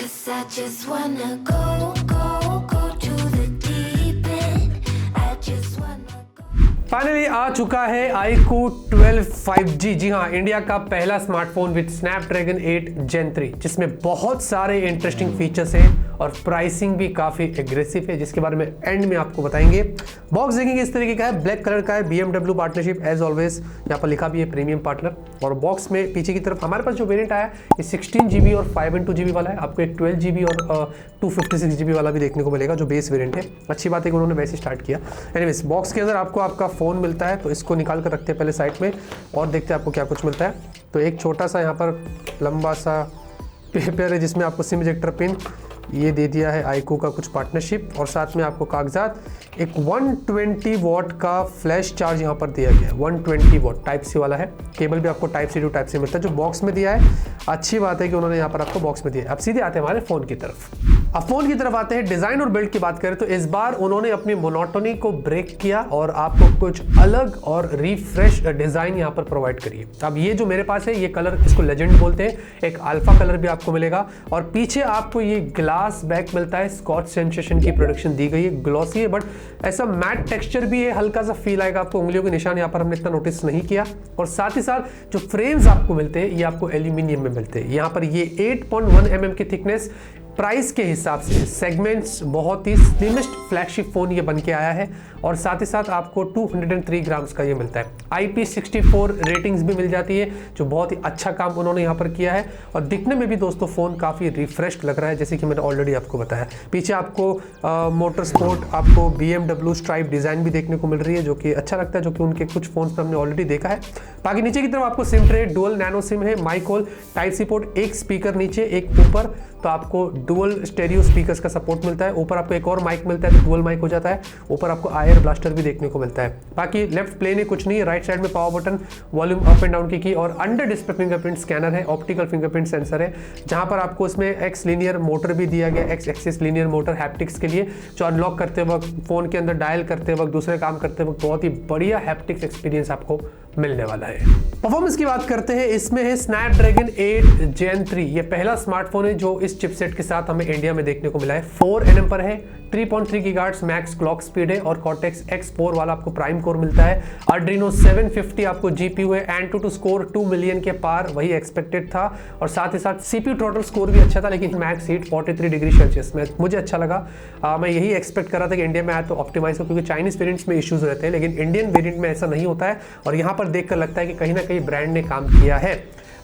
'Cause I just wanna go to the deep end. I just wanna go. Finally आ चुका है iQOO 12 5G। जी हाँ, India का पहला स्मार्टफोन विद स्नैपड्रैगन 8 Gen 3, जिसमें बहुत सारे इंटरेस्टिंग फीचर्स हैं और प्राइसिंग भी काफ़ी एग्रेसिव है, जिसके बारे में एंड में आपको बताएंगे। बॉक्स देखेंगे इस तरीके का है, ब्लैक कलर का है, BMW पार्टनरशिप एज ऑलवेज, यहाँ पर लिखा भी है प्रीमियम पार्टनर। और बॉक्स में पीछे की तरफ हमारे पास जो वेरिएंट आया ये 16GB और 512GB वाला है। आपको एक 12GB और 256GB वाला भी देखने को मिलेगा जो बेस वेरिएंट है। अच्छी बात है कि उन्होंने वैसे स्टार्ट किया। एनीवेज, बॉक्स के अंदर आपको आपका फ़ोन मिलता है, तो इसको निकाल कर रखते हैं पहले साइड में और देखते हैं आपको क्या कुछ मिलता है। तो एक छोटा सा यहाँ पर लंबा सा पेपर है जिसमें आपको सिम इजेक्टर पिन ये दे दिया है iQOO का कुछ पार्टनरशिप, और साथ में आपको कागजात एक 120 वॉट का फ्लैश चार्ज यहाँ पर दिया गया है। 120 वॉट टाइप सी वाला है। केबल भी आपको type C to type C मिलता है जो बॉक्स में दिया है। अच्छी बात है कि उन्होंने यहाँ पर आपको बॉक्स में दिया है। अब सीधे आते हैं हमारे फ़ोन की तरफ। अब फ़ोन की तरफ आते हैं। डिज़ाइन और बिल्ड की बात करें तो इस बार उन्होंने अपनी मोनोटोनी को ब्रेक किया और आपको कुछ अलग और रिफ्रेश डिज़ाइन यहाँ पर प्रोवाइड करिए। अब ये जो मेरे पास है ये कलर, इसको लेजेंड बोलते हैं। एक अल्फा कलर भी आपको मिलेगा और पीछे आपको ये ग्लास बैक मिलता है। स्कॉच सेंसेशन की प्रोडक्शन दी गई है। ग्लॉसी है बट ऐसा मैट टेक्सचर भी है, हल्का सा फील आएगा आपको। उंगलियों के निशान यहाँ पर हमने इतना नोटिस नहीं किया। और साथ ही साथ जो फ्रेम्स आपको मिलते हैं ये आपको एल्यूमिनियम में मिलते हैं। यहाँ पर ये 8.1 mm की थिकनेस, प्राइस के हिसाब से सेगमेंट्स बहुत ही स्लिमेस्ट फ्लैगशिप फोन ये बन के आया है। और साथ ही साथ आपको 203 ग्राम्स का ये मिलता है। IP64 रेटिंग्स भी मिल जाती है जो बहुत ही अच्छा काम उन्होंने यहाँ पर किया है। और दिखने में भी दोस्तों फ़ोन काफ़ी रिफ्रेश्ड लग रहा है, जैसे कि मैंने ऑलरेडी आपको बताया। पीछे आपको मोटर स्पोर्ट, आपको BMW स्ट्राइप डिज़ाइन भी देखने को मिल रही है जो कि अच्छा लगता है, जो कि उनके कुछ फ़ोन्स में हमने ऑलरेडी देखा है। बाकी नीचे की तरफ आपको SIM tray, dual nano SIM है, mic hole, type C port, एक स्पीकर नीचे एक ऊपर, तो आपको डुअल स्टेरियो स्पीकर्स का सपोर्ट मिलता है। ऊपर आपको एक और माइक मिलता है तो डुअल माइक हो जाता है। ऊपर आपको आयर ब्लास्टर भी देखने को मिलता है। बाकी लेफ्ट प्लेन है, कुछ नहीं है। राइट साइड में power button, volume up and down की और अंडर डिस्प्ले फिंगरप्रिंट स्कैनर है, ऑप्टिकल फिंगरप्रिंट सेंसर है, जहां पर आपको इसमें एक्स लीनियर मोटर भी दिया गया, x axis linear motor haptics के लिए, जो अनलॉक करते वक्त, फोन के अंदर डायल करते वक्त, दूसरे काम करते वक्त बहुत ही बढ़िया हैप्टिक्स एक्सपीरियंस आपको मिलने वाला है। परफॉर्मेंस की बात करते हैं, इसमें है स्नैपड्रैगन 8 Gen 3। ये पहला स्मार्टफोन है जो इस चिपसेट के साथ हमें इंडिया में देखने को मिला है। 4 nm पर है, 3.3 GHz मैक्स क्लॉक स्पीड है और Cortex X4 वाला आपको प्राइम कोर मिलता है। Adreno 750 आपको GPU है। AnTuTu स्कोर 2 मिलियन के पार, वही एक्सपेक्टेड था। और साथ ही साथ CPU टोटल स्कोर भी अच्छा था, लेकिन मैक्स हीट 43 डिग्री सेल्सियस में मुझे अच्छा लगा। मैं यही एक्सपेक्ट कर रहा था कि इंडिया में आया तो ऑप्टिमाइज हो, क्योंकि चाइनीज वेरिएंट्स में इश्यूज रहते हैं, लेकिन इंडियन वेरिएंट में ऐसा नहीं होता है। और यहाँ पर देखकर लगता है कि कहीं ना कहीं ब्रांड ने काम किया है।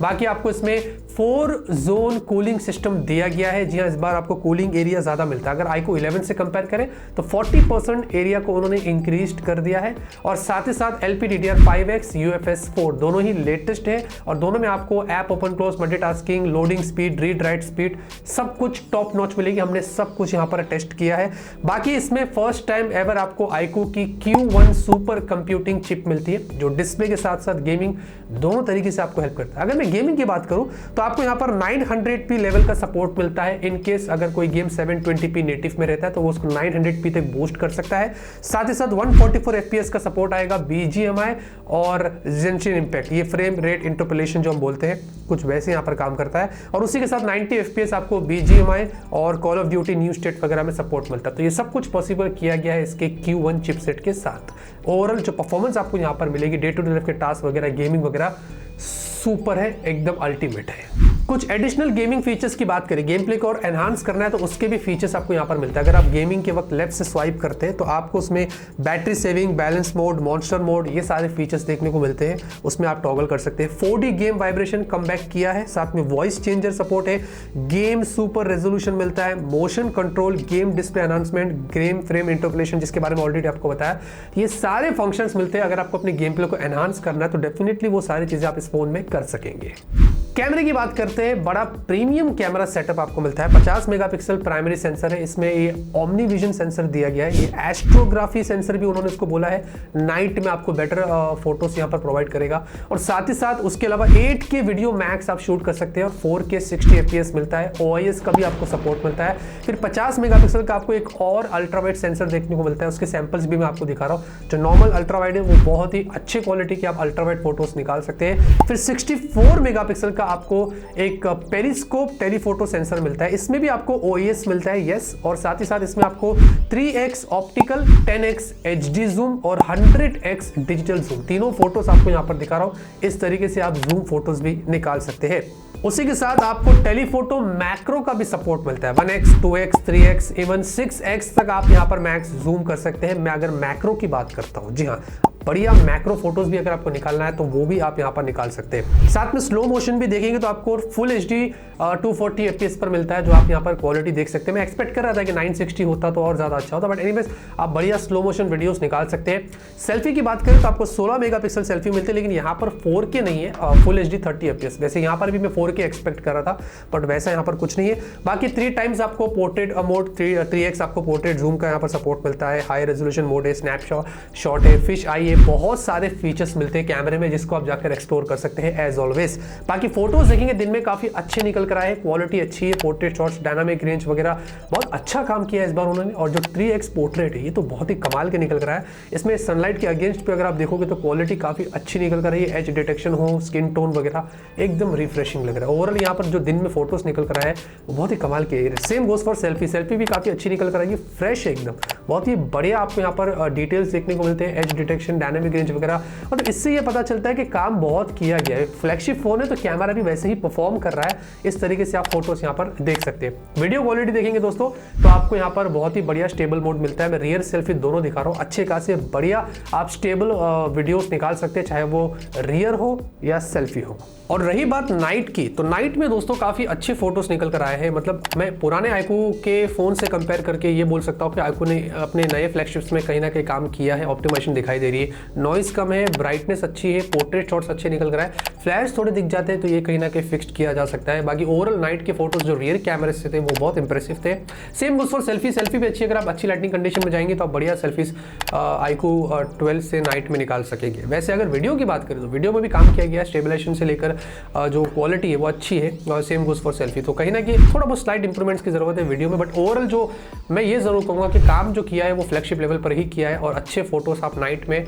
बाकी आपको इसमें 4 जोन कूलिंग सिस्टम दिया गया है। जी हाँ, इस बार आपको कूलिंग एरिया ज़्यादा मिलता है। अगर iQOO 11 से कंपेयर करें तो 40% एरिया को उन्होंने इंक्रीज कर दिया है। और साथ ही साथ LPDDR5X UFS 4 दोनों ही लेटेस्ट है और दोनों में आपको app open close, multitasking, loading speed, read write speed सब कुछ टॉप नॉच मिलेगी। हमने सब कुछ यहाँ पर टेस्ट किया है। बाकी इसमें फर्स्ट टाइम एवर आपको iQOO की Q1 सुपर कंप्यूटिंग चिप मिलती है, जो डिस्प्ले के साथ साथ गेमिंग दोनों तरीके से आपको हेल्प करता है। अगर मैं गेमिंग की बात करूं तो आपको यहां पर 900p लेवल का सपोर्ट मिलता है। इन केस अगर कोई गेम 720p नेटिव में रहता है तो वो उसको 900p तक बूस्ट कर सकता है। साथ ही साथ 144 fps का सपोर्ट आएगा। BGMI और जेंशिन इंपैक्ट, ये फ्रेम रेट इंटरपोलेशन जो हम बोलते हैं, कुछ वैसे यहां पर काम करता है। और उसी के साथ 90 fps आपको BGMI और call of duty new state वगैरह में सपोर्ट मिलता है। तो ये सब कुछ पॉसिबल किया गया है इसके Q1 चिपसेट के साथ। ओवरऑल जो परफॉर्मेंस आपको यहां पर मिलेगी, डे टू डे लाइफ के टास्क वगैरह, गेमिंग वगैरह सुपर है, एकदम अल्टीमेट है। कुछ एडिशनल गेमिंग फीचर्स की बात करें, गेम प्ले को और एनहांस करना है तो उसके भी फीचर्स आपको यहाँ पर मिलता है। अगर आप गेमिंग के वक्त लेफ्ट से स्वाइप करते हैं तो आपको उसमें battery saving, balance mode, monster mode, ये सारे फीचर्स देखने को मिलते हैं। उसमें आप टॉगल कर सकते हैं। 4D game vibration come back किया है, साथ में वॉइस चेंजर सपोर्ट है, गेम सुपर रेजोल्यूशन मिलता है, motion control, game display enhancement, game frame interpolation जिसके बारे में ऑलरेडी आपको बताया, ये सारे फंक्शंस मिलते हैं। अगर आपको अपने गेम प्ले को एनहांस करना है तो डेफिनेटली वो सारी चीजें आप इस फोन में कर सकेंगे। कैमरे की बात करते हैं, बड़ा प्रीमियम कैमरा सेटअप आपको मिलता है। 50 मेगापिक्सल प्राइमरी सेंसर है, इसमें ये ओमनी विजन सेंसर दिया गया है। ये एस्ट्रोग्राफी सेंसर भी उन्होंने इसको बोला है, नाइट में आपको बेटर फोटोस यहाँ पर प्रोवाइड करेगा। और साथ ही साथ उसके अलावा 8K वीडियो मैक्स आप शूट कर सकते हैं और 4K 60 fps मिलता है। OIS का भी आपको सपोर्ट मिलता है। फिर 50 मेगापिक्सल का आपको एक और अल्ट्रावाइड सेंसर देखने को मिलता है। उसके सैंपल्स भी मैं आपको दिखा रहा हूँ। जो नॉर्मल अल्ट्रावाइड है वो बहुत ही अच्छे क्वालिटी के आप अल्ट्रावाइड फोटोज निकाल सकते हैं। फिर 64 मेगापिक्सल का आपको एक पेरिस्कोप टेलीफोटो सेंसर मिलता है। इसमें भी आपको OIS मिलता है, यस, और साथ ही साथ इसमें आपको 3x optical, 10x HD zoom और 100x डिजिटल जूम, तीनों फोटोज आपको यहाँ पर दिखा रहा हूँ। इस तरीके से आप जूम फोटोज भी निकाल सकते हैं। उसी के साथ आपको टेलीफोटो मैक्रो का भी सपोर्ट मिलता है। 1x, 2x, 3x, even 6x तक आप यहाँ पर मैक्स जूम कर सकते हैं। मैं अगर मैक्रो की बात करता हूँ, जी हाँ, बढ़िया मैक्रो फोटोज भी अगर आपको निकालना है तो वो भी आप यहाँ पर निकाल सकते हैं। साथ में स्लो मोशन भी देखेंगे तो आपको फुल HD 240 FPS पर मिलता है, जो आप यहाँ पर क्वालिटी देख सकते हैं। मैं एक्सपेक्ट कर रहा था कि 960 होता तो और ज्यादा अच्छा होता, बट एनीवेज आप बढ़िया स्लो मोशन वीडियोस निकाल सकते हैं। सेल्फी की बात करें तो आपको 16 मेगापिक्सल सेल्फी मिलती है, लेकिन यहाँ पर 4K नहीं है, फुल HD 30 FPS। वैसे यहाँ पर भी मैं 4K एक्सपेक्ट कर रहा था, बट वैसा यहाँ पर कुछ नहीं है। बाकी 3 टाइम्स आपको पोर्ट्रेट मोड, 3x आपको पोर्ट्रेट जूम का यहाँ पर सपोर्ट मिलता है। हाई रेजोल्यूशन मोड है, स्नैपशॉट शॉट है, फिश आई है, बहुत सारे फीचर्स मिलते हैं कैमरे में जिसको आप जाकर एक्सप्लोर कर सकते हैं एज ऑलवेज। बाकी फोटोज देखेंगे दिन में काफी अच्छे निकल कर आए, क्वालिटी अच्छी है, पोर्ट्रेट शॉट्स, डायनामिक रेंज वगैरह बहुत अच्छा काम किया है इस बार उन्होंने। और जो 3x पोर्ट्रेट है ये तो बहुत ही कमाल के निकल कर आया है। इसमें सनलाइट के अगेंस्ट पे अगर आप देखोगे तो क्वालिटी काफी अच्छी निकल कर रही है, एज डिटेक्शन हो, स्किन टोन वगैरह एकदम रिफ्रेशिंग लग रहा है। ओवरऑल यहाँ पर जो दिन में फोटोज निकल कर आए हैं वो बहुत ही कमाल के। सेम गोज फॉर सेल्फी भी काफी अच्छी निकल कर आई है, फ्रेश है एकदम, बहुत ही बढ़िया आपको यहाँ पर डिटेल्स देखने को मिलते हैं, एज डिटेक्शन, डायनामिक रेंज वगैरह। मतलब इससे ये पता चलता है कि काम बहुत किया गया है। फ्लैगशिप फोन है तो कैमरा भी वैसे ही परफॉर्म कर रहा है। इस तरीके से आप फोटोज यहाँ पर देख सकते हैं। वीडियो क्वालिटी देखेंगे दोस्तों तो आपको यहाँ पर बहुत ही बढ़िया स्टेबल मोड मिलता है। मैं रियर सेल्फी दोनों दिखा रहा हूँ, अच्छे खासे बढ़िया आप स्टेबल वीडियोस निकाल सकते हैं, चाहे वो रियर हो या सेल्फी हो। और रही बात नाइट की, तो नाइट में दोस्तों काफी अच्छे फोटोज निकल कर आए हैं। मतलब मैं पुराने आईकू के फोन से कंपेयर करके ये बोल सकता हूँ कि आईकू ने अपने नए फ्लैगशिप्स में कहीं ना कहीं काम किया है। ऑप्टिमाइजेशन दिखाई दे रही है, नॉइस कम है, ब्राइटनेस अच्छी है, पोर्ट्रेट शॉट्स अच्छे निकल कर आए, फ्लैश थोड़े दिख जाते हैं तो ये कहीं ना कहीं फिक्स्ड किया जा सकता है। बाकी ओवरऑल नाइट के फोटोज जो रियर कैमरे से थे वो बहुत इंप्रेसिव थे। सेम गोज फॉर सेल्फी भी अच्छी, अगर आप अच्छी लाइटिंग कंडीशन में जाएंगे तो आप बढ़िया सेल्फीज आईकू 12 से नाइट में निकाल सकेंगे। वैसे अगर वीडियो की बात करें तो वीडियो में भी काम किया गया है, स्टेबलाइजेशन से लेकर जो क्वालिटी है वो अच्छी है, और सेम गोज फॉर सेल्फी। तो कहीं ना कहीं थोड़ा बहुत स्लाइट इंप्रूवमेंट्स की जरूरत है वीडियो में, बट ओवरऑल जो मैं ये जरूर कहूँगा कि काम जो किया है वो फ्लैगशिप लेवल पर ही किया है, और अच्छे फोटोज आप नाइट में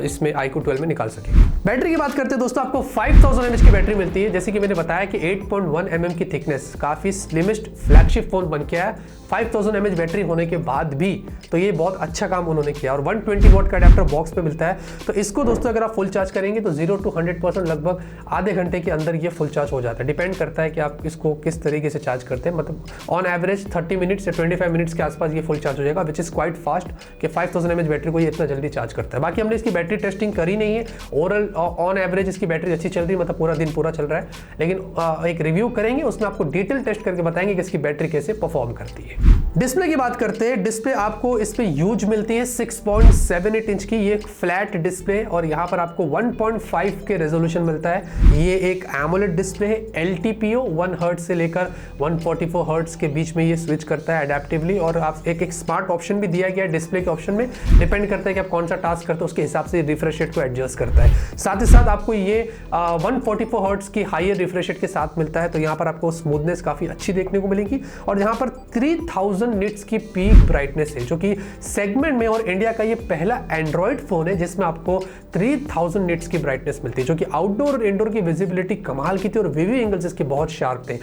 इसमें आईकू 12 में निकाल सकेंगे। बैटरी की बात करते हैं दोस्तों, आपको 5000 mAh की बैटरी मिलती है। जैसे कि मैंने बताया कि 8.1 mm की थिकनेस, काफी स्लिमेस्ट फ्लैगशिप फोन बन के आया 5000 mAh बैटरी होने के बाद भी, तो ये बहुत अच्छा काम उन्होंने किया। और 120 वॉट का अडेप्टर बॉक्स पे मिलता है, तो इसको दोस्तों अगर आप फुल चार्ज करेंगे तो 0 to 100% लगभग आधे घंटे के अंदर ये फुल चार्ज हो जाता है। डिपेंड करता है कि आप इसको किस तरीके से चार्ज करते हैं। मतलब ऑन एवरेज 30 मिनट से 25 मिनट्स के आसपास ये फुल चार्ज हो जाएगा, विच इज क्वाइट फास्ट कि 5000 mAh बैटरी को ये इतना जल्दी चार्ज करता है। बाकी हमने इसकी बैटरी टेस्टिंग करी नहीं है, ओवरऑल ऑन एवरेज इसकी बैटरी अच्छी चल रही है, मतलब पूरा दिन पूरा चल रहा है, लेकिन एक रिव्यू करेंगे उसमें आपको डिटेल टेस्ट करके बताएंगे कि इसकी बैटरी कैसे परफॉर्म करती है। डिस्प्ले की बात करते हैं, डिस्प्ले आपको इस पे यूज मिलती है 6.78 इंच की, ये एक फ्लैट डिस्प्ले, और यहाँ पर आपको 1.5 के रेजोल्यूशन मिलता है। ये एक एमोलेड डिस्प्ले है, LTPO 1 हर्ट्ज से लेकर 144 हर्ट्ज के बीच में ये स्विच करता है अडेप्टिवली, और आप एक स्मार्ट ऑप्शन भी दिया गया है डिस्प्ले के ऑप्शन में, डिपेंड करता है कि आप कौन सा टास्क करते हो उसके हिसाब से रिफ्रेश रेट को एडजस्ट करता है। साथ ही साथ आपको ये 144 हर्ट्ज की हायर रिफ्रेश रेट के साथ मिलता है, तो यहाँ पर आपको स्मूथनेस काफी अच्छी देखने को मिलेगी। और यहाँ पर 3000 निट्स की पीक ब्राइटनेस है, जो कि सेगमेंट में और इंडिया का ये पहला एंड्रॉइड फोन है जिसमें आपको 3000 निट्स की ब्राइटनेस मिलती है, जो कि आउटडोर और इंडोर की विजिबिलिटी कमाल की थी, और व्यू एंगल्स इसके बहुत शार्प थे।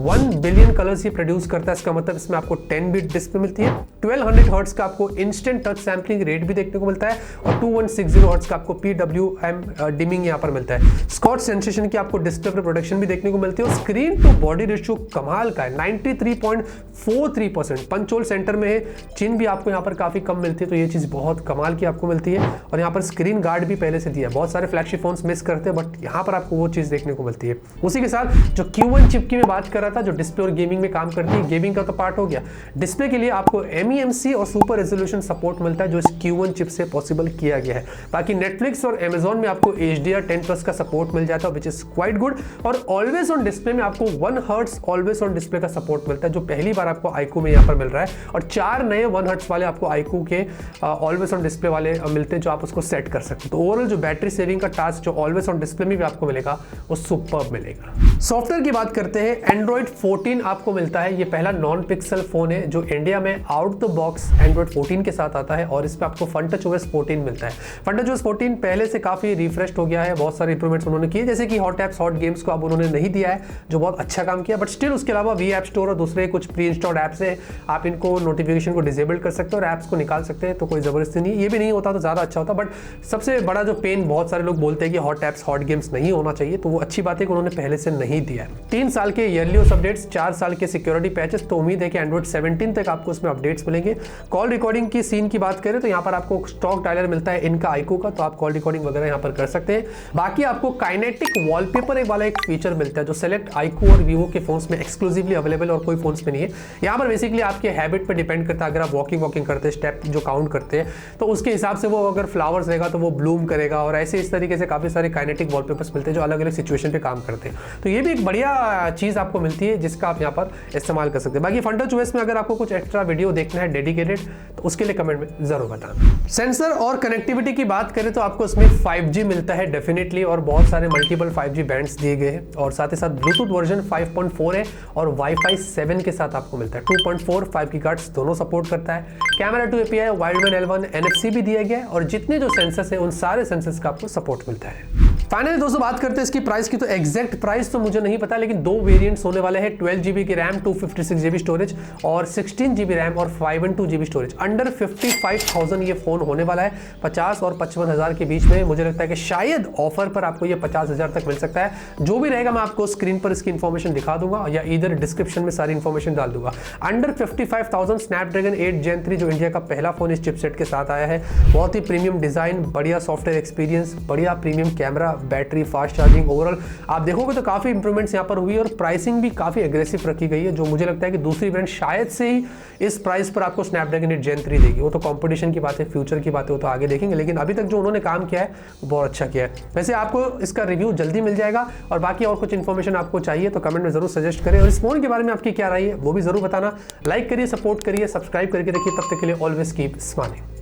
1 बिलियन कलर्स ये प्रोड्यूस करता है, इसका मतलब इसमें आपको 10 बिट डिस्प्ले मिलती है। 1200 हर्ट्ज का आपको इंस्टेंट टच सैम्पलिंग रेट भी देखने को मिलता है, और 2160 हर्ट्ज का आपको PWM डिमिंग यहाँ पर मिलता है। स्कॉच सेंसेशन की आपको डिस्प्ले पर प्रोटेक्शन भी देखने को मिलती है, और स्क्रीन टू बॉडी रेशियो कमाल का है, 93.43%। पंचोल सेंटर में है, चिन भी आपको यहाँ पर काफी कम मिलती है, तो ये चीज बहुत कमाल की आपको मिलती है। और यहाँ पर स्क्रीन गार्ड भी पहले से दिया है, बहुत सारे फ्लैगशिप फोन्स मिस करते हैं, बट यहाँ पर आपको वो चीज देखने को मिलती है। उसी के साथ जो Q1 चिप की मैं बात कर रहा था, जो डिस्प्ले और गेमिंग में काम करती है, गेमिंग का तो पार्ट हो गया, डिस्प्ले के लिए आपको MEMC और सुपर रेजोल्यूशन सपोर्ट मिलता है, जो इस Q1 चिप से पॉसिबल किया गया है। बाकी नेटफ्लिक्स और Amazon में आपको HDR 10+ का सपोर्ट मिल जाता है, विच इज क्वाइट गुड। और ऑलवेज ऑन डिस्प्ले में आपको 1 हर्ट्ज ऑलवेज ऑन डिस्प्ले का सपोर्ट मिलता है, जो पहली बार आपको आईकू में यहाँ पर मिल रहा है, और 4 नए 1 हर्ट्ज वाले आपको iQOO के ऑलवेज ऑन डिस्प्ले वाले मिलते हैं जो आप उसको सेट कर सकते हो। तो ओवरऑल जो बैटरी सेविंग का टास्क जो ऑलवेज ऑन डिस्प्ले में भी आपको मिलेगा वो सुपर्ब मिलेगा। सॉफ्टवेयर की बात करते हैं, एंड्रॉइड 14 आपको मिलता है। ये पहला नॉन पिक्सल फोन है जो इंडिया में आउट द बॉक्स एंड्रॉइड 14 के साथ आता है, और इस पर आपको FunTouchOS 14 मिलता है। FunTouchOS 14 पहले से काफी रिफ्रेश हो गया है, बहुत सारे इंप्रूवमेंट्स उन्होंने किए, जैसे कि हॉट एप्स हॉट गेम्स को अब उन्होंने नहीं दिया है जो बहुत अच्छा काम किया, बट स्टिल उसके अलावा वी ऐप स्टोर और दूसरे कुछ प्री इंस्टॉल्ड ऐप्स है, आप इनको नोटिफिकेशन को डिसेबल कर सकते हो और ऐप्स को निकाल सकते हैं, तो कोई जबरदस्ती नहीं। ये भी नहीं होता तो ज़्यादा अच्छा होता, बट सबसे बड़ा जो पेन बहुत सारे लोग बोलते हैं कि हॉट एप्स हॉट गेम्स नहीं होना चाहिए, तो वो अच्छी बात है कि उन्होंने पहले से नहीं दिया है। 3 साल के ईयरली OS अपडेट्स, 4 साल के सिक्योरिटी पैचेस, तो उम्मीद है कि एंड्रॉइड 17 तक आपको इसमें अपडेट्स मिलेंगे। कॉल रिकॉर्डिंग की सीन की बात करें तो यहाँ पर आपको स्टॉक डायलर मिलता है इनका iQOO का, तो आप कॉल रिकॉर्डिंग वगैरह यहाँ पर कर सकते हैं। बाकी आपको काइनेटिक वॉलपेपर वाला एक फीचर मिलता है जो सेलेक्ट iQOO और Vivo के फोन्स में एक्सक्लूसिवली अवेलेबल और कोई फोन्स में नहीं है। यहाँ पर बेसिकली आपके हैबिट पर डिपेंड करता है, अगर आप वॉकिंग करते हैं, स्टेप जो काउंट करते हैं, तो उसके हिसाब से वो अगर फ्लावर्स रहेगा तो वो ब्लूम करेगा, और ऐसे इस तरीके से काफी सारे काइनेटिक वॉलपेपर्स मिलते हैं जो अलग अलग सिचुएशन पे काम करते हैं। तो ये भी एक बढ़िया चीज आपको मिलती है जिसका आप यहाँ पर इस्तेमाल कर सकते हैं। बाकी FunTouchOS में अगर आपको कुछ एक्स्ट्रा वीडियो देखना है डेडिकेटेड, तो उसके लिए कमेंट में जरूर बताना। सेंसर और कनेक्टिविटी की बात करें तो आपको इसमें 5G मिलता है डेफिनेटली, और बहुत सारे मल्टीपल 5G बैंड्स दिए गए हैं, और साथ ही साथ ब्लूटूथ वर्जन 5.4 है और Wi-Fi 7 के साथ आपको मिलता है। 2.4 5 गीगाहर्ट्ज दोनों सपोर्ट करता है। Camera 2 API, wideband L1, NFC भी दिया गया है, और जितने जो सेंसर्स है उन सारे सेंसर्स का आपको सपोर्ट मिलता है। फाइनली दोस्तों बात करते हैं इसकी प्राइस की, तो एग्जैक्ट प्राइस तो मुझे नहीं पता, लेकिन 2 वेरिएंट्स होने वाले हैं, 12 GB की रैम, 256 GB स्टोरेज और 16 GB रैम और 512 GB स्टोरेज। अंडर 55,000 ये फोन होने वाला है, 50 और 55,000 के बीच में। मुझे लगता है कि शायद ऑफर पर आपको ये 50,000 तक मिल सकता है। जो भी रहेगा मैं आपको स्क्रीन पर इसकी इन्फॉर्मेशन दिखा दूंगा या इधर डिस्क्रिप्शन में सारी इन्फॉर्मेशन डाल दूंगा। अंडर 55,000 स्नैपड्रैगन 8 Gen 3 जो इंडिया का पहला फोन इस चिपसेट के साथ आया है। बहुत ही प्रीमियम डिजाइन, बढ़िया सॉफ्टवेयर एक्सपीरियंस, बढ़िया premium camera, battery, fast charging, overall आप देखोगे तो काफी इंप्रूवमेंट्स यहाँ पर हुई, और प्राइसिंग भी काफी एग्रेसिव रखी गई है, जो मुझे लगता है कि दूसरी ब्रांड शायद से ही इस प्राइस पर आपको स्नैपड्रैगन 8 Gen 3 देगी। वो तो कंपटीशन की बात है, फ्यूचर की बात है, वो तो आगे देखेंगे, लेकिन अभी तक जो उन्होंने काम किया है वो बहुत अच्छा किया है। वैसे आपको इसका रिव्यू जल्दी मिल जाएगा, और बाकी और कुछ इन्फॉर्मेशन आपको चाहिए तो कमेंट में जरूर सजेस्ट करें, और इस फोन के बारे में आपकी क्या राय है वो भी जरूर बताना। लाइक करिए, सपोर्ट करिए, सब्सक्राइब करके रखिए। तब तक के लिए ऑलवेज कीप स्माइलिंग।